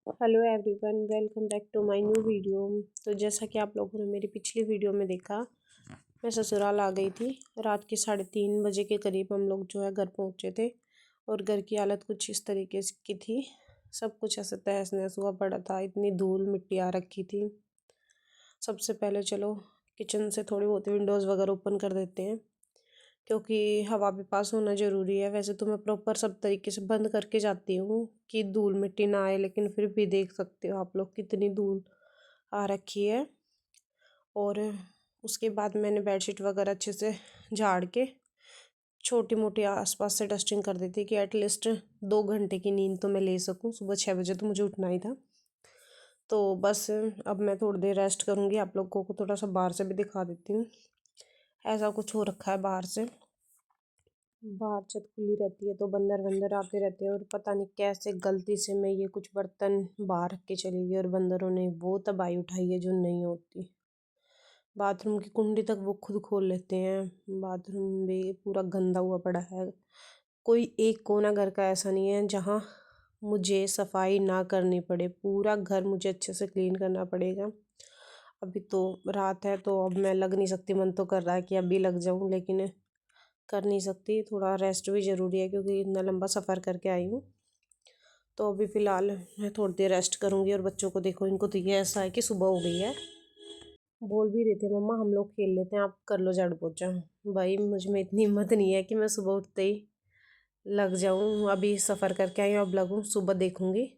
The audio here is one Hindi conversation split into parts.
Hello everyone, welcome back to my new video. तो जैसा कि आप लोगों ने मेरी पिछली वीडियो में देखा, मैं ससुराल आ गई थी। रात के 3:30 बजे के करीब हम लोग जो है घर पहुंचे थे। और घर की हालत कुछ इस तरीके की थी। सब कुछ ऐसे तहस नहस हुआ पड़ा था, इतनी धूल मिट्टी आ रखी थी। सबसे पहले चलो किचन से थोड़ी बहुत विंडोज़ वगैरह ओपन कर देते हैं, क्योंकि हवा भी पास होना ज़रूरी है। वैसे तो मैं प्रॉपर सब तरीके से बंद करके जाती हूँ कि धूल मिट्टी ना आए, लेकिन फिर भी देख सकते हो आप लोग कितनी धूल आ रखी है। और उसके बाद मैंने बेडशीट वगैरह अच्छे से झाड़ के छोटी मोटी आसपास से डस्टिंग कर दी थी कि एटलीस्ट 2 घंटे की नींद तो मैं ले सकूँ। सुबह 6 बजे तो मुझे उठना ही था। तो बस अब मैं थोड़ी देर रेस्ट करूँगी। आप लोगों को थोड़ा सा बाहर से भी दिखा देती हूँ। ऐसा कुछ हो रखा है बाहर से। बाहर छत खुली रहती है तो बंदर वंदर आते रहते हैं, और पता नहीं कैसे गलती से मैं ये कुछ बर्तन बाहर रख के चली गई और बंदरों ने वो तबाही उठाई है जो नहीं होती। बाथरूम की कुंडी तक वो खुद खोल लेते हैं। बाथरूम भी पूरा गंदा हुआ पड़ा है। कोई एक कोना घर का ऐसा नहीं है जहाँ मुझे सफाई ना करनी पड़े। पूरा घर मुझे अच्छे से क्लीन करना पड़ेगा। अभी तो रात है तो अब मैं लग नहीं सकती। मन तो कर रहा है कि अभी लग जाऊं, लेकिन कर नहीं सकती। थोड़ा रेस्ट भी ज़रूरी है क्योंकि इतना लंबा सफ़र करके आई हूँ। तो अभी फ़िलहाल मैं थोड़ी देर रेस्ट करूँगी। और बच्चों को देखो, इनको तो ये ऐसा है कि सुबह हो गई है। बोल भी रहे थे मम्मा हम लोग खेल लेते हैं, आप कर लो झाड़ू पोछा। भाई मुझ में इतनी हिम्मत नहीं है कि मैं सुबह उठते ही लग जाऊँ। अभी सफ़र करके आई हूँ, अब लगूँ सुबह देखूँगी।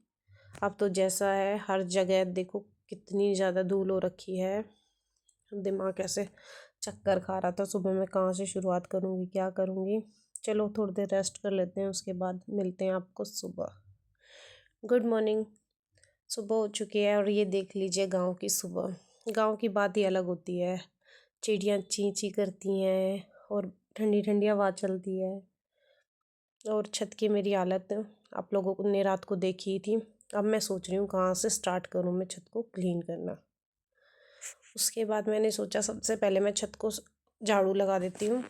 अब तो जैसा है हर जगह देखो कितनी ज़्यादा धूल हो रखी है। दिमाग ऐसे चक्कर खा रहा था सुबह। मैं कहाँ से शुरुआत करूँगी, क्या करूँगी। चलो थोड़ी देर रेस्ट कर लेते हैं, उसके बाद मिलते हैं आपको सुबह। Good morning. सुबह हो चुकी है और ये देख लीजिए गांव की सुबह। गांव की बात ही अलग होती है। चिड़ियाँ ची ची करती हैं और ठंडी ठंडी हवा चलती है। और छत की मेरी हालत आप लोगों ने रात को देखी थी। अब मैं सोच रही हूँ कहाँ से स्टार्ट करूँ मैं छत को क्लीन करना। उसके बाद मैंने सोचा सबसे पहले मैं छत को झाड़ू लगा देती हूँ,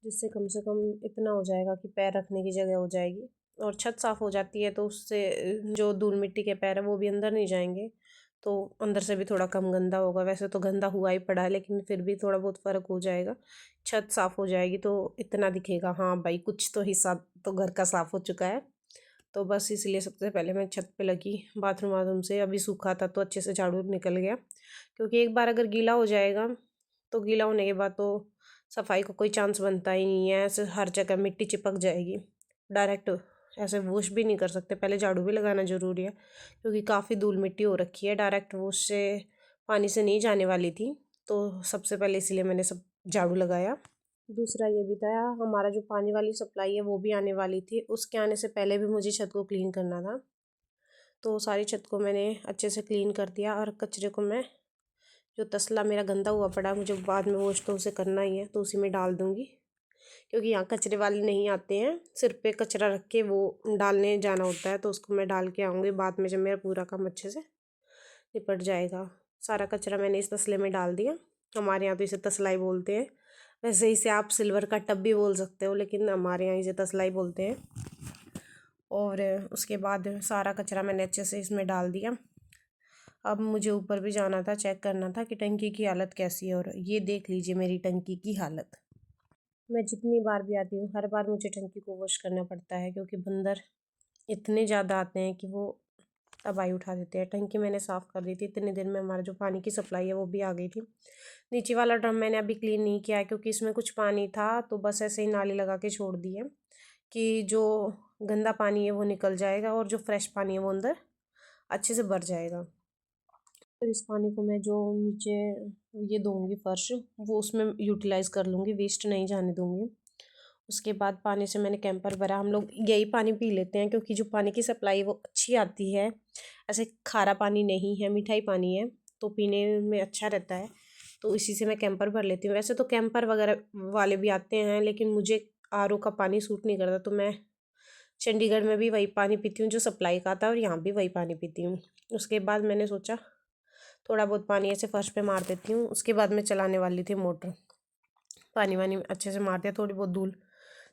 जिससे कम से कम इतना हो जाएगा कि पैर रखने की जगह हो जाएगी। और छत साफ़ हो जाती है तो उससे जो धूल मिट्टी के पैर है वो भी अंदर नहीं जाएंगे, तो अंदर से भी थोड़ा कम गंदा होगा। वैसे तो गंदा हुआ ही पड़ा है, लेकिन फिर भी थोड़ा बहुत फ़र्क हो जाएगा। छत साफ़ हो जाएगी तो इतना दिखेगा हाँ भाई कुछ तो हिस्सा तो घर का साफ़ हो चुका है। तो बस इसलिए सबसे पहले मैं छत पे लगी। बाथरूम वाथरूम से अभी सूखा था तो अच्छे से झाड़ू निकल गया, क्योंकि एक बार अगर गीला हो जाएगा तो गीला होने के बाद तो सफाई का कोई चांस बनता ही नहीं है। ऐसे हर जगह मिट्टी चिपक जाएगी। डायरेक्ट ऐसे वॉश भी नहीं कर सकते, पहले झाड़ू भी लगाना ज़रूरी है, क्योंकि काफ़ी धूल मिट्टी हो रखी है। डायरेक्ट वॉश से पानी से नहीं जाने वाली थी, तो सबसे पहले इसीलिए मैंने सब झाड़ू लगाया। दूसरा ये भी था, हमारा जो पानी वाली सप्लाई है वो भी आने वाली थी। उसके आने से पहले भी मुझे छत को क्लीन करना था। तो सारी छत को मैंने अच्छे से क्लीन कर दिया। और कचरे को मैं जो तसला मेरा गंदा हुआ पड़ा मुझे बाद में वॉश तो उसे करना ही है, तो उसी में डाल दूँगी। क्योंकि यहाँ कचरे वाले नहीं आते हैं, सिर पे कचरा रख के वो डालने जाना होता है, तो उसको मैं डाल के आऊँगी बाद में जब मेरा पूरा काम अच्छे से निपट जाएगा। सारा कचरा मैंने इस तसले में डाल दिया। हमारे यहाँ तो इसे तसला ही बोलते हैं। वैसे इसे आप सिल्वर का टब भी बोल सकते हो, लेकिन हमारे यहाँ इसे तसला ही बोलते हैं। और उसके बाद सारा कचरा मैंने अच्छे से इसमें डाल दिया। अब मुझे ऊपर भी जाना था, चेक करना था कि टंकी की हालत कैसी है। और ये देख लीजिए मेरी टंकी की हालत। मैं जितनी बार भी आती हूँ हर बार मुझे टंकी को वॉश करना पड़ता है, क्योंकि बंदर इतने ज़्यादा आते हैं कि वो तबाही उठा देते हैं। टंकी मैंने साफ़ कर दी थी, इतनी देर में हमारा जो पानी की सप्लाई है वो भी आ गई थी। नीचे वाला ड्रम मैंने अभी क्लीन नहीं किया है, क्योंकि इसमें कुछ पानी था, तो बस ऐसे ही नाली लगा के छोड़ दी है कि जो गंदा पानी है वो निकल जाएगा और जो फ्रेश पानी है वो अंदर अच्छे से भर जाएगा। फिर इस पानी को मैं जो नीचे ये दूँगी फर्श, वो उसमें यूटिलाइज़ कर लूँगी, वेस्ट नहीं जाने दूँगी। उसके बाद पानी से मैंने कैंपर भरा। हम लोग यही पानी पी लेते हैं, क्योंकि जो पानी की सप्लाई है वो अच्छी आती है। ऐसे खारा पानी नहीं है, मीठा ही पानी है, तो पीने में अच्छा रहता है। तो इसी से मैं कैंपर भर लेती हूँ। वैसे तो कैंपर वगैरह वाले भी आते हैं, लेकिन मुझे आरओ का पानी सूट नहीं करता, तो मैं चंडीगढ़ में भी वही पानी पीती हूँ जो सप्लाई का आता है, और यहाँ भी वही पानी पीती हूँ। उसके बाद मैंने सोचा थोड़ा बहुत पानी ऐसे फर्श पे मार देती हूँ। उसके बाद मैं चलाने वाली थी मोटर। पानी वानी अच्छे से मार दिया, थोड़ी बहुत धूल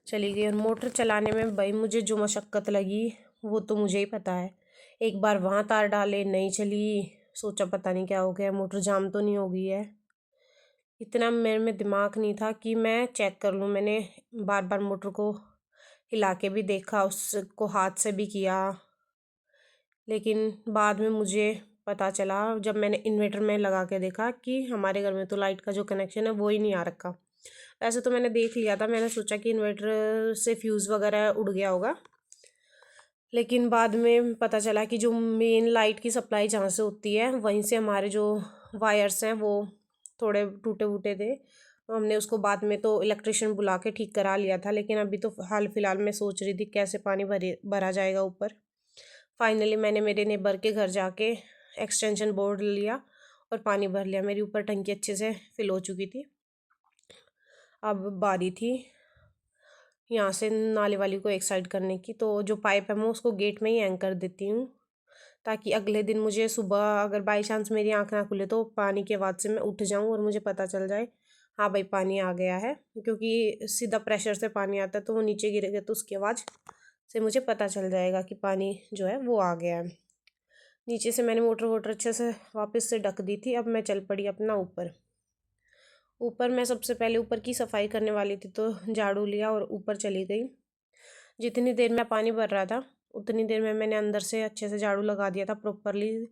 चली गई। और मोटर चलाने में भाई मुझे जो मशक्क़त लगी वो तो मुझे ही पता है। एक बार वहाँ तार डाले, नहीं चली। सोचा पता नहीं क्या हो गया, मोटर जाम तो नहीं हो गई है। इतना मेरे में दिमाग नहीं था कि मैं चेक कर लूँ। मैंने बार बार मोटर को हिला के भी देखा, उसको हाथ से भी किया, लेकिन बाद में मुझे पता चला जब मैंने इन्वर्टर में लगा के देखा कि हमारे घर में तो लाइट का जो कनेक्शन है वो ही नहीं आ रखा। वैसे तो मैंने देख लिया था, मैंने सोचा कि इन्वर्टर से फ्यूज़ वगैरह उड़ गया होगा, लेकिन बाद में पता चला कि जो मेन लाइट की सप्लाई जहाँ से होती है वहीं से हमारे जो वायर्स हैं वो थोड़े टूटे फूटे थे। हमने उसको बाद में तो इलेक्ट्रिशियन बुला के ठीक करा लिया था, लेकिन अभी तो हाल फिलहाल मैं सोच रही थी कैसे पानी भरा जाएगा ऊपर। फाइनली मैंने मेरे नेबर के घर जाके एक्सटेंशन बोर्ड लिया और पानी भर लिया। मेरी ऊपर टंकी अच्छे से फिल हो चुकी थी। अब बारी थी यहाँ से नाले वाली को एक साइड करने की, तो जो पाइप है मैं उसको गेट में ही हैंग कर देती हूँ, ताकि अगले दिन मुझे सुबह अगर बाई चांस मेरी आँख ना खुले तो पानी की आवाज़ से मैं उठ जाऊँ और मुझे पता चल जाए हाँ भाई पानी आ गया है। क्योंकि सीधा प्रेशर से पानी आता है तो वो नीचे गिरेगा तो उसकी आवाज़ से मुझे पता चल जाएगा कि पानी जो है वो आ गया है। नीचे से मैंने मोटर वोटर अच्छे से वापस से ढक दी थी। अब मैं चल पड़ी अपना ऊपर। ऊपर मैं सबसे पहले ऊपर की सफाई करने वाली थी तो झाड़ू लिया और ऊपर चली गई। जितनी देर में पानी भर रहा था उतनी देर में मैंने अंदर से अच्छे से झाड़ू लगा दिया था प्रॉपरली,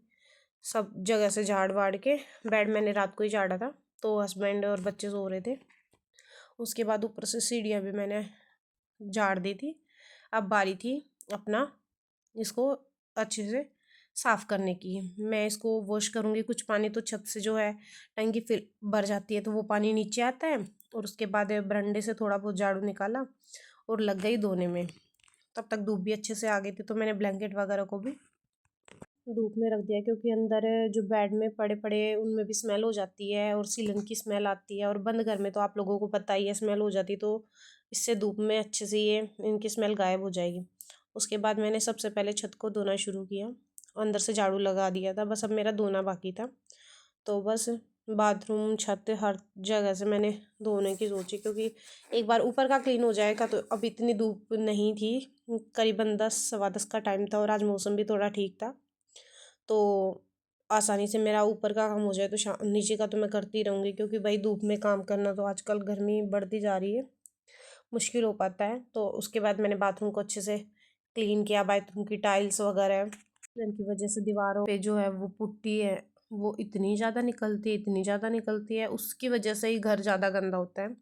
सब जगह से झाड़ वाड़ के। बेड मैंने रात को ही झाड़ा था तो हस्बैंड और बच्चे सो रहे थे। उसके बाद ऊपर से सीढ़ियाँ भी मैंने झाड़ दी थी। अब बारी थी अपना इसको अच्छे से साफ़ करने की। मैं इसको वॉश करूँगी। कुछ पानी तो छत से जो है टंकी फिर भर जाती है तो वो पानी नीचे आता है, और उसके बाद बरंडे से थोड़ा बहुत झाड़ू निकाला और लग गई धोने में। तब तक धूप भी अच्छे से आ गई थी तो मैंने ब्लैंकेट वगैरह को भी धूप में रख दिया, क्योंकि अंदर जो बेड में पड़े पड़े उनमें भी स्मेल हो जाती है और सीलन की स्मेल आती है, और बंद घर में तो आप लोगों को पता ही है स्मेल हो जाती, तो इससे धूप में अच्छे से ये इनकी स्मेल गायब हो जाएगी। उसके बाद मैंने सबसे पहले छत को धोना शुरू किया। अंदर से झाड़ू लगा दिया था, बस अब मेरा धोना बाकी था। तो बस बाथरूम छत हर जगह से मैंने धोने की सोची, क्योंकि एक बार ऊपर का क्लीन हो जाएगा तो अब इतनी धूप नहीं थी। करीबन 10 सवा 10 का टाइम था और आज मौसम भी थोड़ा ठीक था, तो आसानी से मेरा ऊपर का काम हो जाए। तो नीचे का तो मैं करती रहूँगी, क्योंकि भाई धूप में काम करना तो आजकल गर्मी बढ़ती जा रही है, मुश्किल हो पाता है। तो उसके बाद मैंने बाथरूम को अच्छे से क्लीन किया। बाथरूम की टाइल्स वगैरह जिनकी वजह से दीवारों पे जो है वो पुट्टी है वो इतनी ज़्यादा निकलती है, इतनी ज़्यादा निकलती है, उसकी वजह से ही घर ज़्यादा गंदा होता है।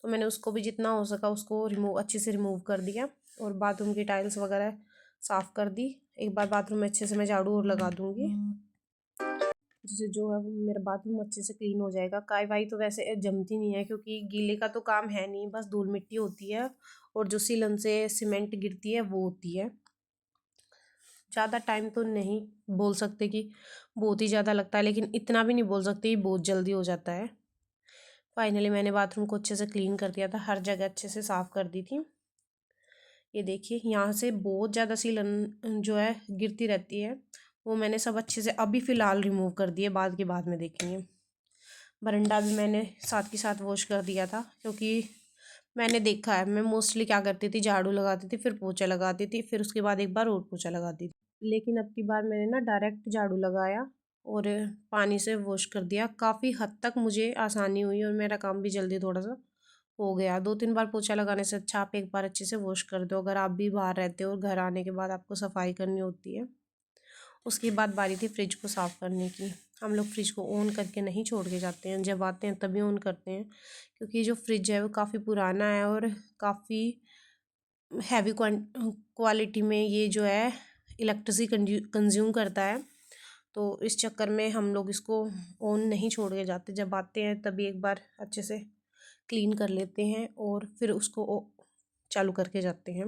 तो मैंने उसको भी जितना हो सका उसको अच्छे से रिमूव कर दिया और बाथरूम की टाइल्स वगैरह साफ़ कर दी। एक बार बाथरूम में अच्छे से मैं झाड़ू और लगा दूँगी, जिससे जो है वो मेरा बाथरूम अच्छे से क्लीन हो जाएगा। काई वाई तो वैसे जमती नहीं है, क्योंकि गीले का तो काम है नहीं, बस धूल मिट्टी होती है और जो सीलन से सीमेंट गिरती है वो होती है। ज़्यादा टाइम तो नहीं बोल सकते कि बहुत ही ज़्यादा लगता है, लेकिन इतना भी नहीं बोल सकते कि बहुत जल्दी हो जाता है। फाइनली मैंने बाथरूम को अच्छे से क्लीन कर दिया था, हर जगह अच्छे से साफ़ कर दी थी। ये देखिए यहाँ से बहुत ज़्यादा सीलन जो है गिरती रहती है, वो मैंने सब अच्छे से अभी फ़िलहाल रिमूव कर दिए, बाद में देखेंगे। बरंडा भी मैंने साथ के साथ वॉश कर दिया था, क्योंकि मैंने देखा है मैं मोस्टली क्या करती थी, झाड़ू लगाती थी फिर पोछा लगाती थी, फिर उसके बाद एक बार और पोछा लगाती थी। लेकिन अब की बार मैंने ना डायरेक्ट झाड़ू लगाया और पानी से वॉश कर दिया। काफ़ी हद तक मुझे आसानी हुई और मेरा काम भी जल्दी थोड़ा सा हो गया। 2-3 बार पोछा लगाने से अच्छा आप एक बार अच्छे से वॉश कर दो, अगर आप भी बाहर रहते हो और घर आने के बाद आपको सफाई करनी होती है। उसके बाद बारी थी फ्रिज को साफ़ करने की। हम लोग फ्रिज को ऑन करके नहीं छोड़ के जाते हैं, जब आते हैं तभी ऑन करते हैं, क्योंकि जो फ्रिज है वो काफ़ी पुराना है और काफ़ी हैवी क्वालिटी में ये जो है इलेक्ट्रिसिटी कंज्यूम करता है। तो इस चक्कर में हम लोग इसको ऑन नहीं छोड़ के जाते, जब आते हैं तभी एक बार अच्छे से क्लीन कर लेते हैं और फिर उसको चालू करके जाते हैं।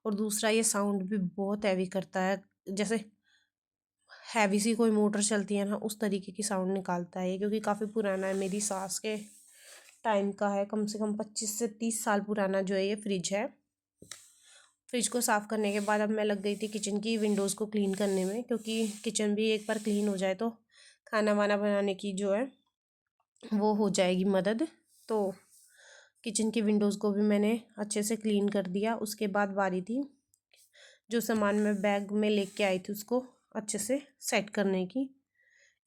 और दूसरा ये साउंड भी बहुत हैवी करता है, जैसे हैवी सी कोई मोटर चलती है ना उस तरीके की साउंड निकालता है ये, क्योंकि काफ़ी पुराना है, मेरी सास के टाइम का है, कम से कम 25 से 30 साल पुराना जो है ये फ्रिज है। फ्रिज को साफ़ करने के बाद अब मैं लग गई थी किचन की विंडोज़ को क्लीन करने में, क्योंकि किचन भी एक बार क्लीन हो जाए तो खाना वाना बनाने की जो है वो हो जाएगी मदद। तो किचन की विंडोज़ को भी मैंने अच्छे से क्लीन कर दिया। उसके बाद बारी थी जो सामान मैं बैग में लेके आई थी उसको अच्छे से सेट करने की।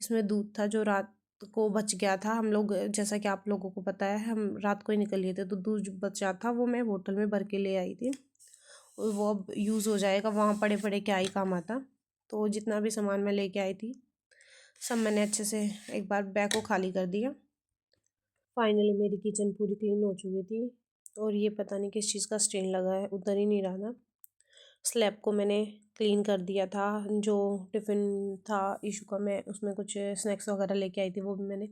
इसमें दूध था जो रात को बच गया था, हम लोग जैसा कि आप लोगों को पता है हम रात को ही निकल लिए थे, तो दूध जो बचा था वो मैं बोतल में भर के ले आई थी और वो अब यूज़ हो जाएगा, वहाँ पड़े पड़े क्या ही काम आता। तो जितना भी सामान मैं लेके आई थी सब मैंने अच्छे से एक बार बैग को खाली कर दिया। फाइनली मेरी किचन पूरी क्लीन हो चुकी थी और ये पता नहीं किस चीज़ का स्टेन लगा है, उतर ही नहीं रहा था। स्लैब को मैंने क्लीन कर दिया था, जो टिफ़िन था इशू का, मैं उसमें कुछ स्नैक्स वगैरह लेके आई थी वो भी मैंने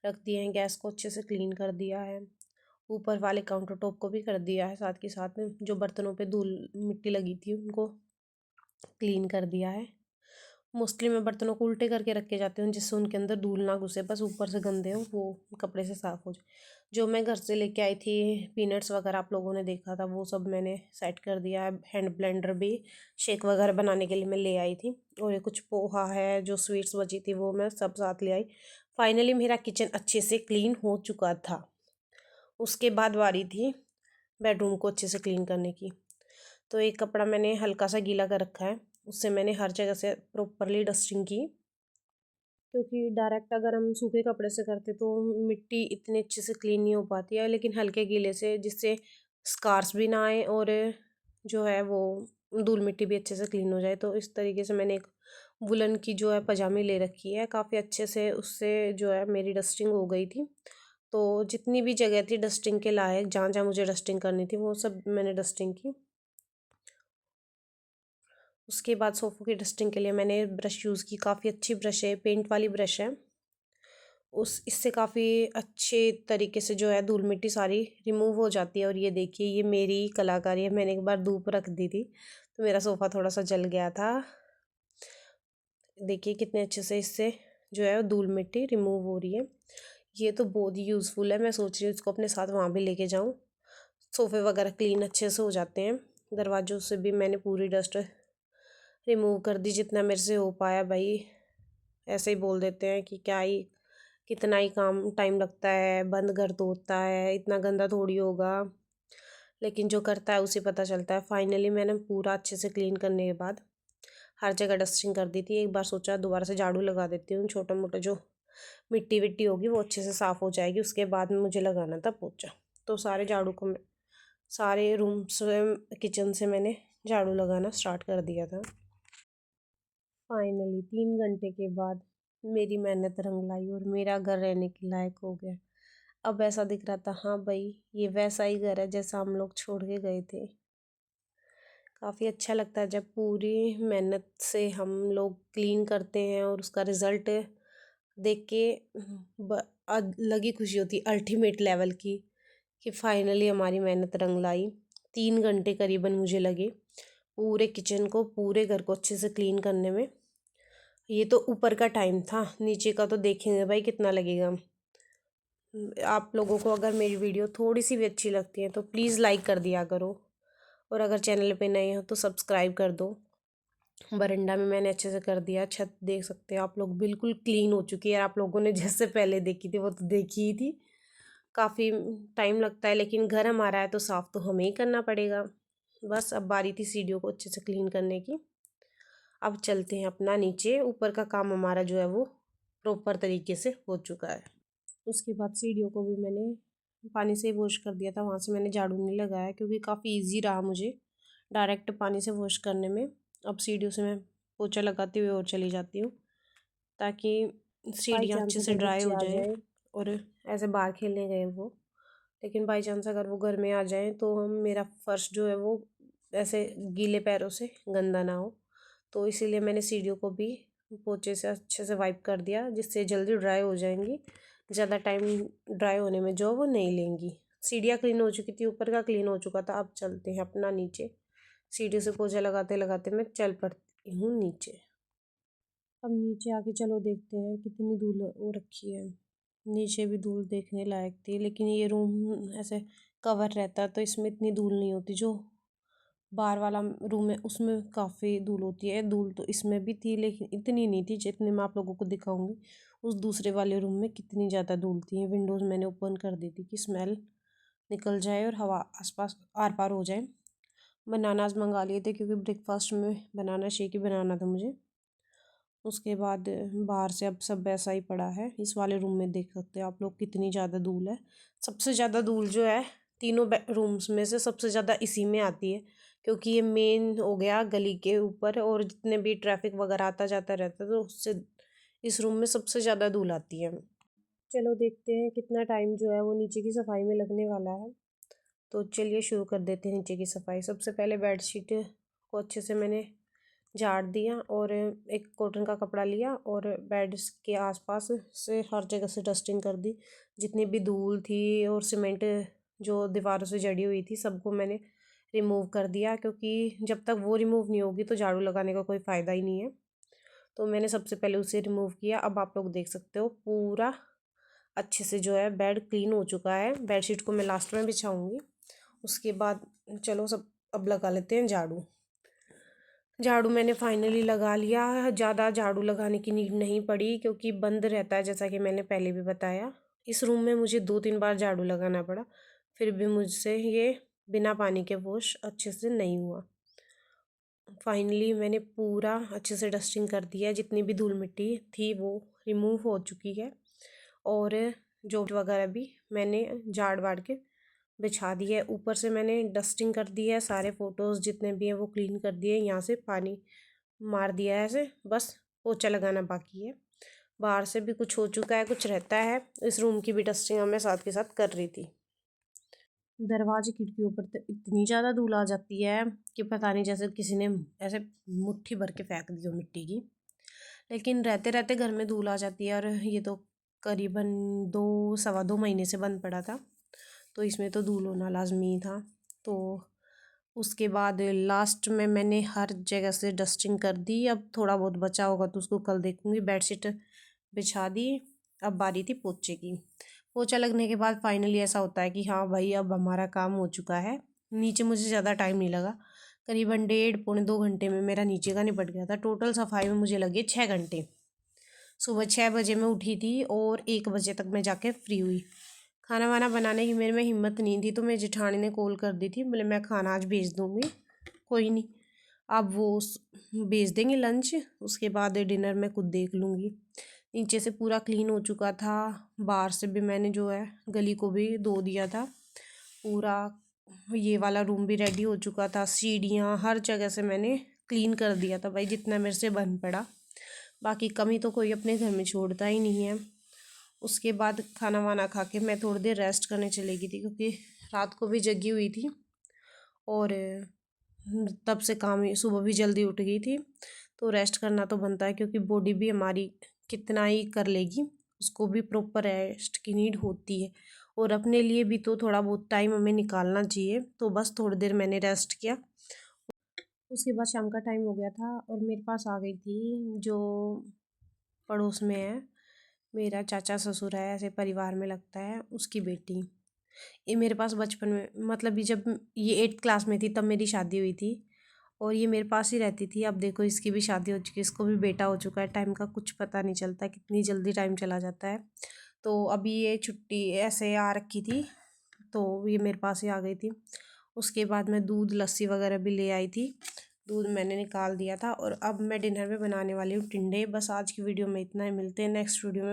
रख दिए हैं। गैस को अच्छे से क्लीन कर दिया है, ऊपर वाले काउंटर टॉप को भी कर दिया है, साथ के साथ में जो बर्तनों पे धूल मिट्टी लगी थी उनको क्लीन कर दिया है। मोस्टली मैं बर्तनों को उल्टे करके रख के जाती हूँ जिससे उनके अंदर धूल ना घुसे, बस ऊपर से गंदे हो वो कपड़े से साफ़ हो जाए। जो मैं घर से लेके आई थी पीनट्स वगैरह आप लोगों ने देखा था, वो सब मैंने सेट कर दिया है। हैंड ब्लेंडर भी शेक वगैरह बनाने के लिए मैं ले आई थी, और ये कुछ पोहा है जो स्वीट्स बची थी वो मैं सब साथ ले आई। फाइनली मेरा किचन अच्छे से क्लीन हो चुका था। उसके बाद बारी थी बेडरूम को अच्छे से क्लीन करने की। तो एक कपड़ा मैंने हल्का सा गीला कर रखा है, उससे मैंने हर जगह से प्रॉपरली डस्टिंग की, क्योंकि डायरेक्ट अगर हम सूखे कपड़े से करते तो मिट्टी इतने अच्छे से क्लीन नहीं हो पाती है, लेकिन हल्के गीले से जिससे स्कार्स भी ना आए और जो है वो धूल मिट्टी भी अच्छे से क्लीन हो जाए। तो इस तरीके से मैंने एक वुलन की जो है पजामी ले रखी है, काफ़ी अच्छे से उससे जो है मेरी डस्टिंग हो गई थी। तो जितनी भी जगह थी डस्टिंग के लायक, जहाँ जहाँ मुझे डस्टिंग करनी थी वो सब मैंने डस्टिंग की। उसके बाद सोफ़ों की डस्टिंग के लिए मैंने ब्रश यूज़ की, काफ़ी अच्छी ब्रश है, पेंट वाली ब्रश है। उस इससे काफ़ी अच्छे तरीके से जो है धूल मिट्टी सारी रिमूव हो जाती है। और ये देखिए ये मेरी कलाकारी है, मैंने एक बार धूप रख दी थी तो मेरा सोफ़ा थोड़ा सा जल गया था। देखिए कितने अच्छे से इससे जो है धूल मिट्टी रिमूव हो रही है। ये तो बहुत ही यूज़फुल है, मैं सोच रही हूँ इसको अपने साथ वहाँ भी लेके जाऊँ। सोफ़े वगैरह क्लीन अच्छे से हो जाते हैं। दरवाज़ों से भी मैंने पूरी डस्ट रिमूव कर दी जितना मेरे से हो पाया। भाई ऐसे ही बोल देते हैं कि क्या ही कितना ही काम टाइम लगता है, बंद घर तो होता है, इतना गंदा थोड़ी होगा, लेकिन जो करता है उसे पता चलता है। फाइनली मैंने पूरा अच्छे से क्लीन करने के बाद हर जगह डस्टिंग कर दी थी। एक बार सोचा दोबारा से झाड़ू लगा देती हूँ, छोटा मोटा जो मिट्टी विट्टी होगी वो अच्छे से साफ़ हो जाएगी। उसके बाद में मुझे लगाना था पोछा, तो सारे झाड़ू को सारे रूम से किचन से मैंने झाड़ू लगाना स्टार्ट कर दिया था। फाइनली 3 घंटे के बाद मेरी मेहनत रंग लाई और मेरा घर रहने के लायक हो गया। अब ऐसा दिख रहा था, हाँ भाई ये वैसा ही घर है जैसा हम लोग छोड़ के गए थे। काफ़ी अच्छा लगता है जब पूरी मेहनत से हम लोग क्लीन करते हैं और उसका रिज़ल्ट देख के अलग ही खुशी होती है, अल्टीमेट लेवल की, कि फाइनली हमारी मेहनत रंग लाई। 3 घंटे करीबन मुझे लगे पूरे किचन को, पूरे घर को अच्छे से क्लीन करने में। ये तो ऊपर का टाइम था, नीचे का तो देखेंगे भाई कितना लगेगा। आप लोगों को अगर मेरी वीडियो थोड़ी सी भी अच्छी लगती है तो प्लीज़ लाइक कर दिया करो, और अगर चैनल पे नए हो तो सब्सक्राइब कर दो। बरंडा में मैंने अच्छे से कर दिया, छत देख सकते हो आप लोग बिल्कुल क्लीन हो चुकी है। आप लोगों ने जैसे पहले देखी थी वो तो देखी ही थी। काफ़ी टाइम लगता है लेकिन घर हमारा है तो साफ़ तो हमें ही करना पड़ेगा। बस अब बारी थी सीढ़ियों को अच्छे से क्लीन करने की। अब चलते हैं अपना नीचे, ऊपर का काम हमारा जो है वो प्रॉपर तरीके से हो चुका है। उसके बाद सीढ़ियों को भी मैंने पानी से वॉश कर दिया था, वहाँ से मैंने झाड़ू नहीं लगाया क्योंकि काफ़ी इजी रहा मुझे डायरेक्ट पानी से वॉश करने में। अब सीढ़ियों से मैं पोछा लगाती हुई और चली जाती हूँ ताकि बाई सीढ़ियाँ चांस अच्छे से अगर ड्राई बच्चे हो आ जाए। जाए। और ऐसे बाहर खेलने गए वो, लेकिन बाई चांस अगर वो घर में आ जाएँ तो हम मेरा फर्श जो है वो ऐसे गीले पैरों से गंदा ना हो, तो इसीलिए मैंने सीढ़ियों को भी पोछे से अच्छे से वाइप कर दिया जिससे जल्दी ड्राई हो जाएंगी। ज़्यादा टाइम ड्राई होने में जो वो नहीं लेंगी। सीढ़ियाँ क्लीन हो चुकी थी, ऊपर का क्लीन हो चुका था। अब चलते हैं अपना नीचे। सीढ़ी से पोछा लगाते लगाते मैं चल पड़ती हूँ नीचे। अब नीचे आके चलो देखते हैं कितनी धूल हो रखी है। नीचे भी धूल देखने लायक थी, लेकिन ये रूम ऐसे कवर रहता है तो इसमें इतनी धूल नहीं होती। जो बाहर वाला रूम है उसमें काफ़ी धूल होती है। धूल तो इसमें भी थी लेकिन इतनी नहीं थी जितनी मैं आप लोगों को दिखाऊंगी। उस दूसरे वाले रूम में कितनी ज़्यादा धूल थी। विंडोज़ मैंने ओपन कर दी थी कि स्मेल निकल जाए और हवा आसपास आर पार हो जाए। बनानास मंगा लिए थे क्योंकि ब्रेकफास्ट में बनाना शेक ही बनाना था मुझे। उसके बाद बाहर से अब सब वैसा ही पड़ा है। इस वाले रूम में देख सकते हो आप लोग कितनी ज़्यादा धूल है। सबसे ज़्यादा धूल जो है तीनों रूम्स में से सबसे ज़्यादा इसी में आती है, क्योंकि ये मेन हो गया गली के ऊपर, और जितने भी ट्रैफिक वगैरह आता जाता रहता है तो उससे इस रूम में सबसे ज़्यादा धूल आती है। चलो देखते हैं कितना टाइम जो है वो नीचे की सफाई में लगने वाला है। तो चलिए शुरू कर देते हैं नीचे की सफाई। सबसे पहले बेडशीट को अच्छे से मैंने झाड़ दिया और एक कॉटन का कपड़ा लिया और बेड के आसपास से हर जगह से डस्टिंग कर दी। जितनी भी धूल थी और सीमेंट जो दीवारों से जड़ी हुई थी सबको मैंने रिमूव कर दिया, क्योंकि जब तक वो रिमूव नहीं होगी तो झाड़ू लगाने का कोई फ़ायदा ही नहीं है। तो मैंने सबसे पहले उसे रिमूव किया। अब आप लोग देख सकते हो पूरा अच्छे से जो है बेड क्लीन हो चुका है। बेडशीट को मैं लास्ट में बिछाऊंगी। उसके बाद चलो सब अब लगा लेते हैं झाड़ू। झाड़ू मैंने फाइनली लगा लिया। ज़्यादा झाड़ू लगाने की नीड नहीं पड़ी, क्योंकि बंद रहता है जैसा कि मैंने पहले भी बताया। इस रूम में मुझे 2-3 बार झाड़ू लगाना पड़ा, फिर भी मुझसे ये बिना पानी के वॉश अच्छे से नहीं हुआ। फाइनली मैंने पूरा अच्छे से डस्टिंग कर दिया है। जितनी भी धूल मिट्टी थी वो रिमूव हो चुकी है, और जो वगैरह भी मैंने झाड़ वाड़ के बिछा दी है। ऊपर से मैंने डस्टिंग कर दी है। सारे फ़ोटोज़ जितने भी हैं वो क्लीन कर दिए। यहाँ से पानी मार दिया है ऐसे, बस पोछा लगाना बाकी है। बाहर से भी कुछ हो चुका है, कुछ रहता है। इस रूम की भी डस्टिंग मैं साथ के साथ कर रही थी। दरवाजे खिड़कियों पर तो इतनी ज़्यादा धूल आ जाती है कि पता नहीं, जैसे किसी ने ऐसे मुट्ठी भर के फेंक दी हो मिट्टी की। लेकिन रहते रहते घर में धूल आ जाती है, और ये तो करीबन 2 सवा 2 महीने से बंद पड़ा था, तो इसमें तो धूल होना लाजमी था। तो उसके बाद लास्ट में मैंने हर जगह से डस्टिंग कर दी। अब थोड़ा बहुत बचा होगा तो उसको कल देखूंगी। बेडशीट बिछा दी। अब बारी थी पोछे की। पोछा लगने के बाद फाइनली ऐसा होता है कि हाँ भाई अब हमारा काम हो चुका है। नीचे मुझे ज़्यादा टाइम नहीं लगा, करीबन 1.5 पौने 2 घंटे में मेरा नीचे का निपट गया था। टोटल सफाई में मुझे लगे 6 घंटे। सुबह 6 बजे मैं उठी थी और 1 बजे तक मैं जाके फ्री हुई। खाना वाना बनाने की मेरे में हिम्मत नहीं थी, तो मेरी जेठानी ने कॉल कर दी थी, बोले मैं खाना आज भेज दूँगी, कोई नहीं अब वो भेज देंगे लंच, उसके बाद डिनर मैं खुद देख लूँगी। नीचे से पूरा क्लीन हो चुका था। बाहर से भी मैंने जो है गली को भी धो दिया था पूरा। ये वाला रूम भी रेडी हो चुका था। सीढ़ियाँ हर जगह से मैंने क्लीन कर दिया था भाई, जितना मेरे से बन पड़ा। बाकी कमी तो कोई अपने घर में छोड़ता ही नहीं है। उसके बाद खाना वाना खा के मैं थोड़ी देर रेस्ट करने चली गई थी, क्योंकि रात को भी जगी हुई थी और तब से काम सुबह भी जल्दी उठ गई थी। तो रेस्ट करना तो बनता है, क्योंकि बॉडी भी हमारी कितना ही कर लेगी, उसको भी प्रॉपर रेस्ट की नीड होती है। और अपने लिए भी तो थोड़ा बहुत टाइम हमें निकालना चाहिए। तो बस थोड़ी देर मैंने रेस्ट किया। उसके बाद शाम का टाइम हो गया था और मेरे पास आ गई थी, जो पड़ोस में है, मेरा चाचा ससुर है, ऐसे परिवार में लगता है, उसकी बेटी। ये मेरे पास बचपन में, मतलब ये जब ये 8th क्लास में थी तब मेरी शादी हुई थी, और ये मेरे पास ही रहती थी। अब देखो इसकी भी शादी हो चुकी है, इसको भी बेटा हो चुका है। टाइम का कुछ पता नहीं चलता, कितनी जल्दी टाइम चला जाता है। तो अभी ये छुट्टी ऐसे आ रखी थी, तो ये मेरे पास ही आ गई थी। उसके बाद मैं दूध लस्सी वगैरह भी ले आई थी। दूध मैंने निकाल दिया था, और अब मैं डिनर में बनाने वाली हूँ टिंडे। बस आज की वीडियो में इतना ही। मिलते हैं नेक्स्ट वीडियो में।